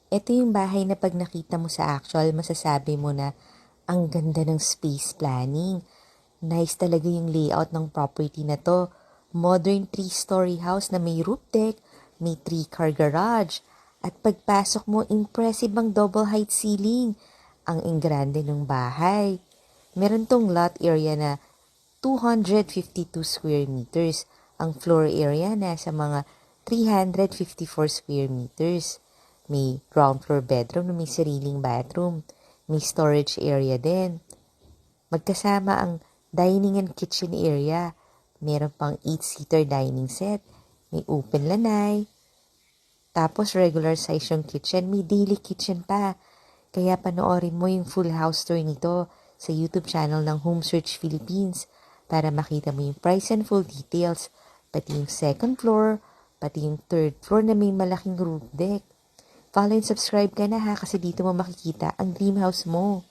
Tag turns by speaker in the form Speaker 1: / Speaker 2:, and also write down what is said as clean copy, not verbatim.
Speaker 1: Ito yung bahay na pag nakita mo sa actual, masasabi mo na ang ganda ng space planning. Nice talaga yung layout ng property na to. Modern 3-story house na may roof deck, may 3-car garage. At pagpasok mo, impressive ang double height ceiling. Ang ingrande ng bahay. Meron tong lot area na 252 square meters. Ang floor area na sa mga 354 square meters. May ground floor bedroom na may sariling bathroom. May storage area din. Magkasama ang dining and kitchen area. Meron pang 8-seater dining set. May open lanay. Tapos regular size yung kitchen. May daily kitchen pa. Kaya panoorin mo yung full house tour nito sa YouTube channel ng Home Search Philippines para makita mo yung price and full details. Pati yung second floor, pati yung third floor na may malaking roof deck. Follow and subscribe ka na ha kasi dito mo makikita ang dream house mo.